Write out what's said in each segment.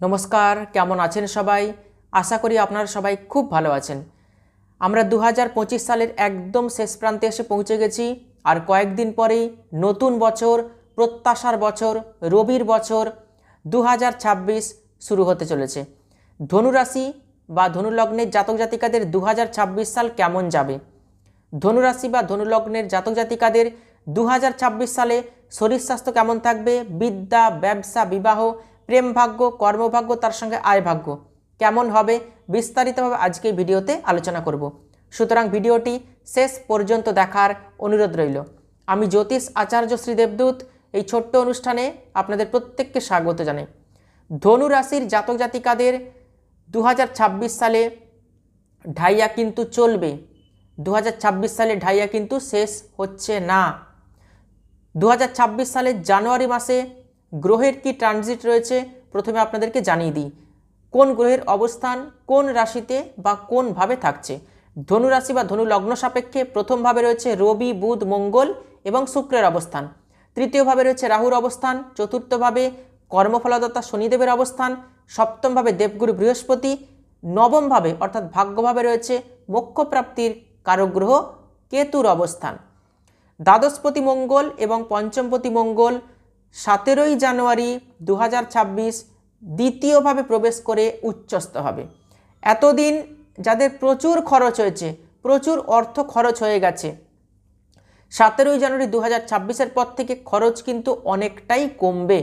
নমস্কার, কেমন আছেন সবাই? আশা করি আপনারা সবাই খুব ভালো আছেন। আমরা 2025 সালের একদম শেষ প্রান্তে এসে পৌঁছে গেছি। আর কয়েকদিন পরেই নতুন বছর, প্রত্যাশার বছর, রবির বছর 2026 শুরু হতে চলেছে। ধনুরাশি বা ধনুলগ্নের জাতক জাতিকাদের 2026 সাল কেমন যাবে? ধনুরাশি বা ধনুলগ্নের জাতক জাতিকাদের 2026 সালে শরীর স্বাস্থ্য কেমন থাকবে? বিদ্যা, ব্যবসা, বিবাহ, প্রেম ভাগ্য, কর্মভাগ্য, তার সঙ্গে আয় ভাগ্য কেমন হবে? বিস্তারিতভাবে আজকে এই ভিডিওতে আলোচনা করব। সুতরাং ভিডিওটি শেষ পর্যন্ত দেখার অনুরোধ রইল। আমি জ্যোতিষ আচার্য শ্রী দেবদূত এই ছোট্ট অনুষ্ঠানে আপনাদের প্রত্যেককে স্বাগত জানাই। ধনু রাশির জাতক জাতিকাদের 2026 সালে ঢাইয়া কিন্তু চলবে। 2026 সালে ঢাইয়া কিন্তু শেষ হচ্ছে না। 2026 সালের জানুয়ারি মাসে গ্রহের কি ট্রানজিট রয়েছে প্রথমে আপনাদেরকে জানিয়ে দিই। কোন গ্রহের অবস্থান কোন রাশিতে বা কোনভাবে থাকছে। ধনু রাশি বা ধনু লগ্ন সাপেক্ষে প্রথমভাবে রয়েছে রবি, বুধ, মঙ্গল এবং শুক্রের অবস্থান। তৃতীয়ভাবে রয়েছে রাহুর অবস্থান। চতুর্থভাবে কর্মফলদাতা শনিদেবের অবস্থান। সপ্তমভাবে দেবগুরু বৃহস্পতি। নবমভাবে অর্থাৎ ভাগ্যভাবে রয়েছে মোক্ষপ্রাপ্তির কারক গ্রহ কেতুর অবস্থান। দ্বাদশপতি মঙ্গল এবং পঞ্চমপতি মঙ্গল 17ই জানুয়ারি 2026 দ্বিতীয়ভাবে প্রবেশ করে উচ্চস্থ হবে। এতদিন যাদের প্রচুর খরচ হয়েছে, প্রচুর অর্থ খরচ হয়ে গেছে, 17ই জানুয়ারি 2026-এর পর থেকে খরচ কিন্তু অনেকটাই কমবে।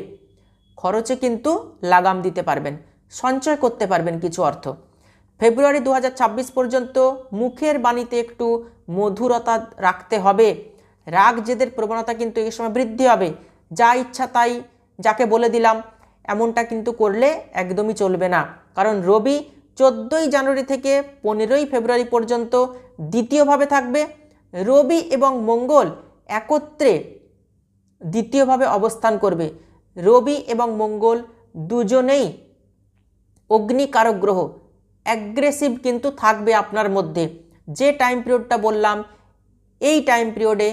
খরচে কিন্তু লাগাম দিতে পারবেন, সঞ্চয় করতে পারবেন কিছু অর্থ। ফেব্রুয়ারি 2026 পর্যন্ত মুখের বাণীতে একটু মধুরতা রাখতে হবে। রাগ জেদের প্রবণতা কিন্তু এই সময় বৃদ্ধি হবে। যা ইচ্ছা তাই যাকে বলে দিলাম এমনটা কিন্তু করলে একদমই চলবে না। কারণ রবি 14ই জানুয়ারি থেকে 15ই ফেব্রুয়ারি পর্যন্ত দ্বিতীয়ভাবে থাকবে। রবি এবং মঙ্গল একত্রে দ্বিতীয়ভাবে অবস্থান করবে। রবি এবং মঙ্গল দুজনেই অগ্নিকারক গ্রহ, অ্যাগ্রেসিভ কিন্তু থাকবে আপনার মধ্যে। যে টাইম পিরিয়ডটা বললাম এই টাইম পিরিয়ডে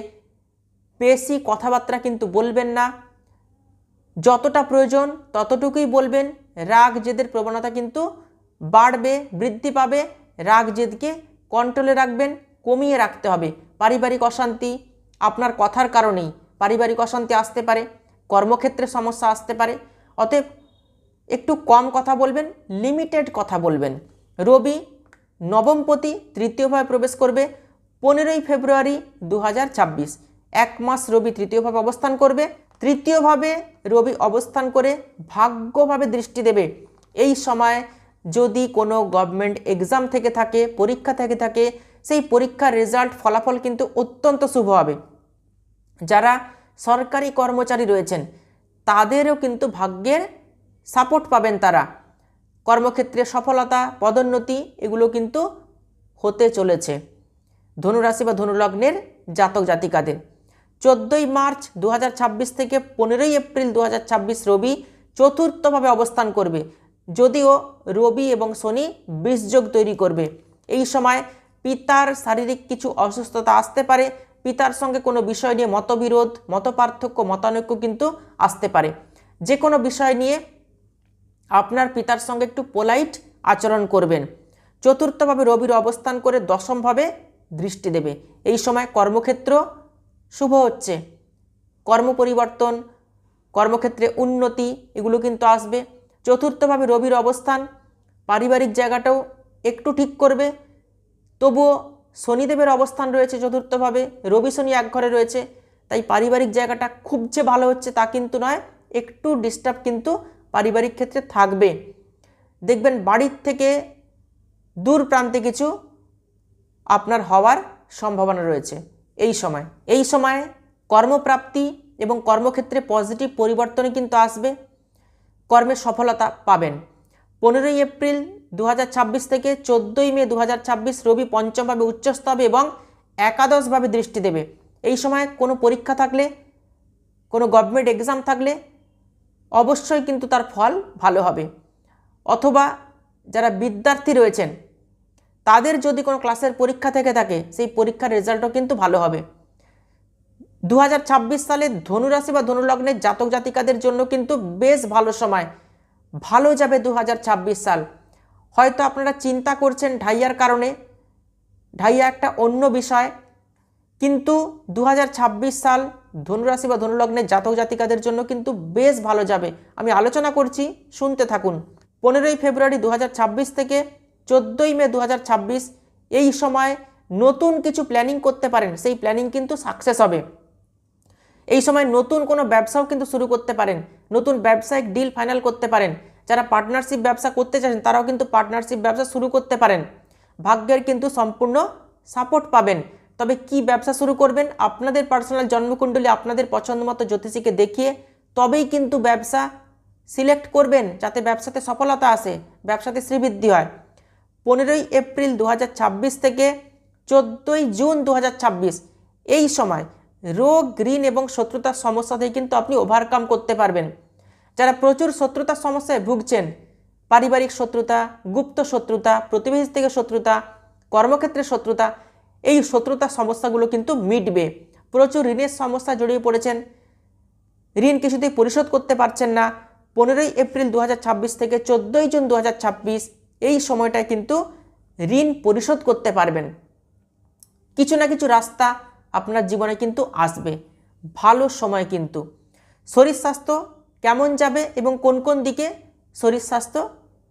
বেশি কথাবার্তা কিন্তু বলবেন না, যতটা প্রয়োজন ততটুকুই বলবেন। রাগ জেদের প্রবণতা কিন্তু বাড়বে, বৃদ্ধি পাবে। রাগ জেদকে কন্ট্রোলে রাখবেন, কমিয়ে রাখতে হবে। পারিবারিক অশান্তি আপনার কথার কারণেই পারিবারিক অশান্তি আসতে পারে, কর্মক্ষেত্রে সমস্যা আসতে পারে। অতএব একটু কম কথা বলবেন, লিমিটেড কথা বলবেন। রবি নবমপতি তৃতীয়ভাবে প্রবেশ করবে 15ই ফেব্রুয়ারি 2026। এক মাস রবি তৃতীয়ভাবে অবস্থান করবে। তৃতীয়ভাবে রবি অবস্থান করে ভাগ্যভাবে দৃষ্টি দেবে। এই সময় যদি কোনো গভর্নমেন্ট এক্সাম থেকে থাকে, পরীক্ষা থেকে থাকে, সেই পরীক্ষার রেজাল্ট ফলাফল কিন্তু অত্যন্ত শুভ হবে। যারা সরকারি কর্মচারী রয়েছেন তাদেরও কিন্তু ভাগ্যের সাপোর্ট পাবেন। তারা কর্মক্ষেত্রে সফলতা, পদোন্নতি এগুলো কিন্তু হতে চলেছে ধনুরাশি বা ধনুলগ্নের জাতক জাতিকাদের। 14ই মার্চ 2026 থেকে 15ই এপ্রিল 2026 রবি চতুর্থভাবে অবস্থান করবে। যদিও রবি এবং শনি বিষযোগ তৈরি করবে। এই সময় পিতার শারীরিক কিছু অসুস্থতা আসতে পারে। পিতার সঙ্গে কোনো বিষয় নিয়ে মতবিরোধ, মতপার্থক্য, মতানৈক্য কিন্তু আসতে পারে। যে কোনো বিষয় নিয়ে আপনার পিতার সঙ্গে একটু পোলাইট আচরণ করবেন। চতুর্থভাবে রবির অবস্থান করে দশমভাবে দৃষ্টি দেবে। এই সময় কর্মক্ষেত্র শুভ হচ্ছে, কর্ম পরিবর্তন, কর্মক্ষেত্রে উন্নতি এগুলো কিন্তু আসবে। চতুর্থভাবে রবির অবস্থান পারিবারিক জায়গাটাও একটু ঠিক করবে। তবুও শনিদেবের অবস্থান রয়েছে চতুর্থভাবে, রবি শনি এক ঘরে রয়েছে, তাই পারিবারিক জায়গাটা খুব যে ভালো হচ্ছে তা কিন্তু নয়, একটু ডিস্টার্ব কিন্তু পারিবারিক ক্ষেত্রে থাকবে। দেখবেন বাড়ির থেকে দূর প্রান্তে কিছু আপনার হওয়ার সম্ভাবনা রয়েছে। এই সময় কর্মপ্রাপ্তি এবং কর্মক্ষেত্রে পজিটিভ পরিবর্তনই কিন্তু আসবে, কর্মে সফলতা পাবেন। 15ই এপ্রিল 2026 থেকে 14ই মে 2026 রবি পঞ্চমভাবে উচ্চস্থ হবে এবং একাদশভাবে দৃষ্টি দেবে। এই সময় কোনো পরীক্ষা থাকলে, কোনো গভর্নমেন্ট এক্সাম থাকলে অবশ্যই কিন্তু তার ফল ভালো হবে। অথবা যারা বিদ্যার্থী রয়েছেন তাদের যদি কোনো ক্লাসের পরীক্ষা থেকে থাকে সেই পরীক্ষার রেজাল্টও কিন্তু ভালো হবে। 2026 সালে ধনুরাশি বা ধনুলগ্নের জাতক জাতিকাদের জন্য কিন্তু বেশ ভালো সময়। ভালো যাবে 2026 সাল। হয়তো আপনারা চিন্তা করছেন ঢাইয়ার কারণে, ঢাইয়া একটা অন্য বিষয়, কিন্তু 2026 সাল ধনুরাশি বা ধনুলগ্নের জাতক জাতিকাদের জন্য কিন্তু বেশ ভালো যাবে। আমি আলোচনা করছি, শুনতে থাকুন। 15ই ফেব্রুয়ারি 2026 থেকে 14ই মে 2026 এই সময় নতুন কিছু প্ল্যানিং করতে পারেন, সেই প্ল্যানিং কিন্তু সাকসেস হবে। এই সময় নতুন কোনো ব্যবসাও কিন্তু শুরু করতে পারেন, নতুন ব্যবসায়িক ডিল ফাইনাল করতে পারেন। যারা পার্টনারশিপ ব্যবসা করতে চাচ্ছেন তারাও কিন্তু পার্টনারশিপ ব্যবসা শুরু করতে পারেন। ভাগ্যের কিন্তু সম্পূর্ণ সাপোর্ট পাবেন। তবে কি ব্যবসা শুরু করবেন, আপনাদের পার্সোনাল জন্মকুণ্ডলী আপনাদের পছন্দ মতো জ্যোতিষীকে দেখিয়ে তবেই কিন্তু ব্যবসা সিলেক্ট করবেন, যাতে ব্যবসাতে সফলতা আসে, ব্যবসাতে শ্রীবৃদ্ধি হয়। 15ই এপ্রিল 2026 থেকে 14ই জুন 2026 এই সময় রোগ, ঋণ এবং শত্রুতার সমস্যা থেকে কিন্তু আপনি ওভারকাম করতে পারবেন। যারা প্রচুর শত্রুতার সমস্যায় ভুগছেন, পারিবারিক শত্রুতা, গুপ্ত শত্রুতা, প্রতিবেশী থেকে শত্রুতা, কর্মক্ষেত্রে শত্রুতা, এই শত্রুতার সমস্যাগুলো কিন্তু মিটবে। প্রচুর ঋণের সমস্যা জড়িয়ে পড়েছেন, ঋণ কিছুতেই পরিশোধ করতে পারছেন না, 15ই এপ্রিল 2026 থেকে 14ই জুন 2026 এই সময়টায় কিন্তু ঋণ পরিশোধ করতে পারবেন। কিছু না কিছু রাস্তা আপনার জীবনে কিন্তু আসবে, ভালো সময় কিন্তু। শরীর স্বাস্থ্য কেমন যাবে এবং কোন কোন দিকে শরীর স্বাস্থ্য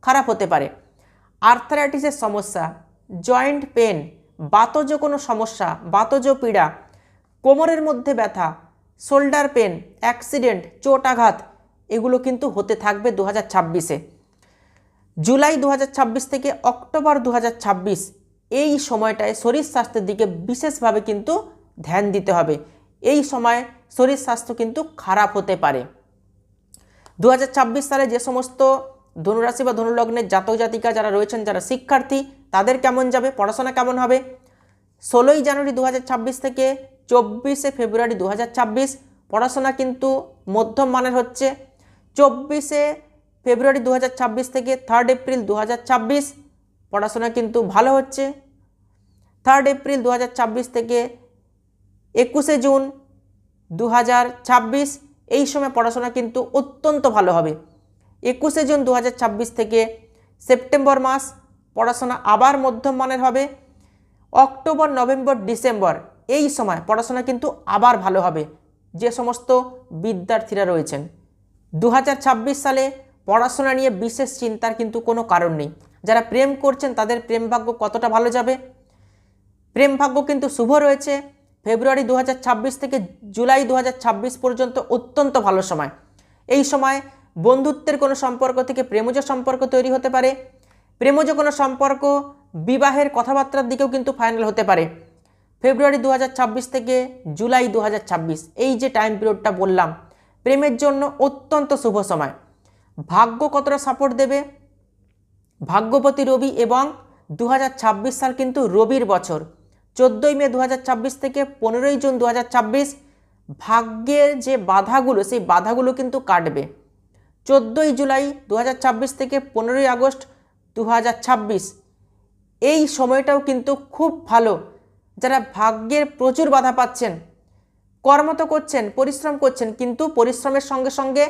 খারাপ হতে পারে? আর্থারাইটিসের সমস্যা, জয়েন্ট পেন, বাতজ কোনো সমস্যা, বাতজ পীড়া, কোমরের মধ্যে ব্যথা, শোল্ডার পেন, অ্যাক্সিডেন্ট, চোট আঘাত, এগুলো কিন্তু হতে থাকবে 2026-এ। জুলাই 2026 থেকে অক্টোবর 2026 এই সময়টায় শরীর স্বাস্থ্যের দিকে বিশেষভাবে কিন্তু ধ্যান দিতে হবে। এই সময় শরীর স্বাস্থ্য কিন্তু খারাপ হতে পারে। 2026 সালে যে সমস্ত ধনুরাশি বা ধনুলগ্নের জাতক জাতিকা যারা রয়েছেন, যারা শিক্ষার্থী, তাদের কেমন যাবে, পড়াশোনা কেমন হবে? 16ই জানুয়ারি 2026 থেকে 24শে ফেব্রুয়ারি 2026 পড়াশোনা কিন্তু মধ্যম মানের হচ্ছে। 24শে ফেব্রুয়ারি 2026 থেকে 3 এপ্রিল 2026 পড়াশোনা কিন্তু ভালো হচ্ছে। 3 এপ্রিল 2026 থেকে 21শে জুন 2026 এই সময় পড়াশোনা কিন্তু অত্যন্ত ভালো হবে। 21শে জুন 2026 থেকে সেপ্টেম্বর মাস পড়াশোনা আবার মধ্যম মানের হবে। অক্টোবর, নভেম্বর, ডিসেম্বর এই সময় পড়াশোনা কিন্তু আবার ভালো হবে যে সমস্ত বিদ্যার্থীরা রয়েছেন। 2026 সালে পড়াশোনা নিয়ে বিশেষ চিন্তার কিন্তু কোনো কারণ নেই। যারা প্রেম করছেন তাদের প্রেম ভাগ্য কতটা ভালো যাবে? প্রেম ভাগ্য কিন্তু শুভ রয়েছে। ফেব্রুয়ারি 2026 থেকে জুলাই 2026 পর্যন্ত অত্যন্ত ভালো সময়। এই সময় বন্ধুত্বের কোনো সম্পর্ক থেকে প্রেমজ সম্পর্ক তৈরি হতে পারে। প্রেমজ কোনো সম্পর্ক বিবাহের কথাবার্তার দিকেও কিন্তু ফাইনাল হতে পারে। ফেব্রুয়ারি 2026 থেকে জুলাই 2026 এই যে টাইম পিরিয়ডটা বললাম, প্রেমের জন্য অত্যন্ত শুভ সময়। ভাগ্য কতটা সাপোর্ট দেবে? ভাগ্যপতি রবি এবং 2026 সাল কিন্তু রবির বছর। 14ই মে 2026 থেকে 15ই জুন 2026 ভাগ্যের যে বাধাগুলো, সেই বাধাগুলো কিন্তু কাটবে। 14ই জুলাই 2026 থেকে 15ই আগস্ট 2026 এই সময়টাও কিন্তু খুব ভালো। যারা ভাগ্যের প্রচুর বাধা পাচ্ছেন, কর্ম তো করছেন, পরিশ্রম করছেন, কিন্তু পরিশ্রমের সঙ্গে সঙ্গে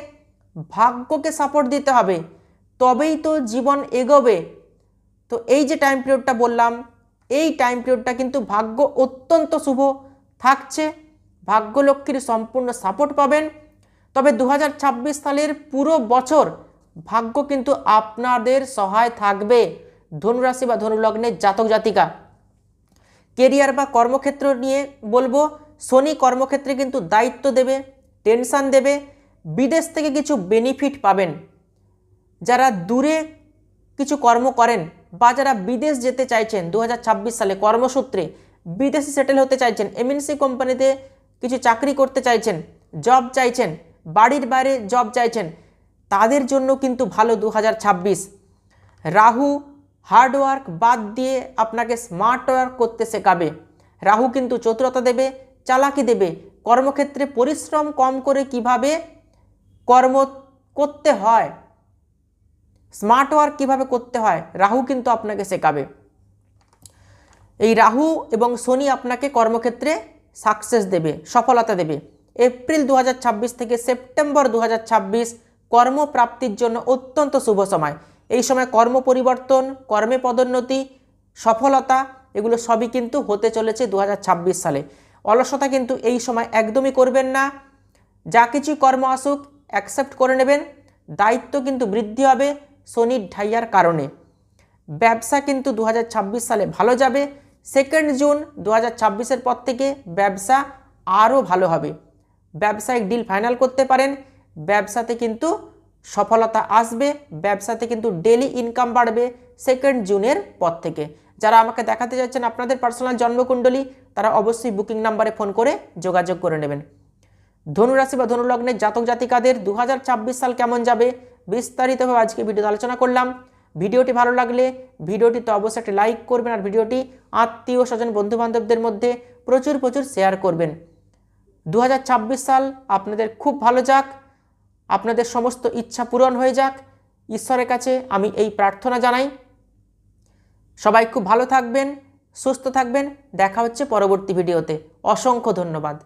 ভাগ্যকে সাপোর্ট দিতে হবে, তবেই তো জীবন এগোবে। তো এই যে টাইম পিরিয়ডটা বললাম, এই টাইম পিরিয়ডটা কিন্তু ভাগ্য অত্যন্ত শুভ থাকছে। ভাগ্যলক্ষ্মীর সম্পূর্ণ সাপোর্ট পাবেন। তবে 2026 সালের পুরো বছর ভাগ্য কিন্তু আপনাদের সহায় থাকবে ধনুরাশি বা ধনুলগ্নের জাতক জাতিকা। কেরিয়ার বা কর্মক্ষেত্র নিয়ে বলবো, শনি কর্মক্ষেত্রে কিন্তু দায়িত্ব দেবে, টেনশন দেবে, বিদেশ থেকে কিছু বেনিফিট পাবেন। যারা দূরে কিছু কর্ম করেন বা যারা বিদেশ যেতে চাইছেন 2026 সালে কর্মসূত্রে বিদেশে সেটেল হতে চাইছেন, এমএনসি কোম্পানিতে কিছু চাকরি করতে চাইছেন, জব চাইছেন, বাড়ির বাইরে জব চাইছেন, তাদের জন্য কিন্তু ভালো 2026। রাহু হার্ডওয়ার্ক বাদ দিয়ে আপনাকে স্মার্ট ওয়ার্ক করতে শেখাবে। রাহু কিন্তু চতুরতা দেবে, চালাকি দেবে, কর্মক্ষেত্রে পরিশ্রম কম করে কিভাবে কর্ম করতে হয়, স্মার্ট ওয়ার্ক কীভাবে করতে হয়, রাহু কিন্তু আপনাকে শেখাবে। এই রাহু এবং শনি আপনাকে কর্মক্ষেত্রে সাকসেস দেবে, সফলতা দেবে। এপ্রিল 2026 থেকে সেপ্টেম্বর 2026 কর্মপ্রাপ্তির জন্য অত্যন্ত শুভ সময়। এই সময় কর্ম পরিবর্তন, কর্মে পদোন্নতি, সফলতা এগুলো সবই কিন্তু হতে চলেছে 2026 সালে। অলসতা কিন্তু এই সময় একদমই করবেন না। যা কিছু কর্ম আসুক অ্যাকসেপ্ট করে নেবেন। দায়িত্ব কিন্তু বৃদ্ধি হবে শনির ঢাইয়ার কারণে। ব্যবসা কিন্তু 2026 সালে ভালো যাবে। 2 জুন 2026-এর পর থেকে ব্যবসা আরও ভালো হবে। ব্যবসায়িক ডিল ফাইনাল করতে পারেন। ব্যবসাতে কিন্তু সফলতা আসবে। ব্যবসাতে কিন্তু ডেলি ইনকাম বাড়বে 2 জুনের পর থেকে। যারা আমাকে দেখাতে যাচ্ছেন আপনাদের পার্সোনাল জন্মকুণ্ডলী, তারা অবশ্যই বুকিং নাম্বারে ফোন করে যোগাযোগ করে নেবেন। ধনুরাশি বা ধনুলগ্নের জাতক জাতিকাদের 2026 সাল কেমন যাবে বিস্তারিতভাবে আজকে ভিডিওতে আলোচনা করলাম। ভিডিওটি ভালো লাগলে ভিডিওটিতে অবশ্যই একটা লাইক করবেন, আর ভিডিওটি আত্মীয় স্বজন বন্ধুবান্ধবদের মধ্যে প্রচুর শেয়ার করবেন। 2026 সাল আপনাদের খুব ভালো যাক, আপনাদের সমস্ত ইচ্ছা পূরণ হয়ে যাক, ঈশ্বরের কাছে আমি এই প্রার্থনা জানাই। সবাই খুব ভালো থাকবেন, সুস্থ থাকবেন। দেখা হচ্ছে পরবর্তী ভিডিওতে। অসংখ্য ধন্যবাদ।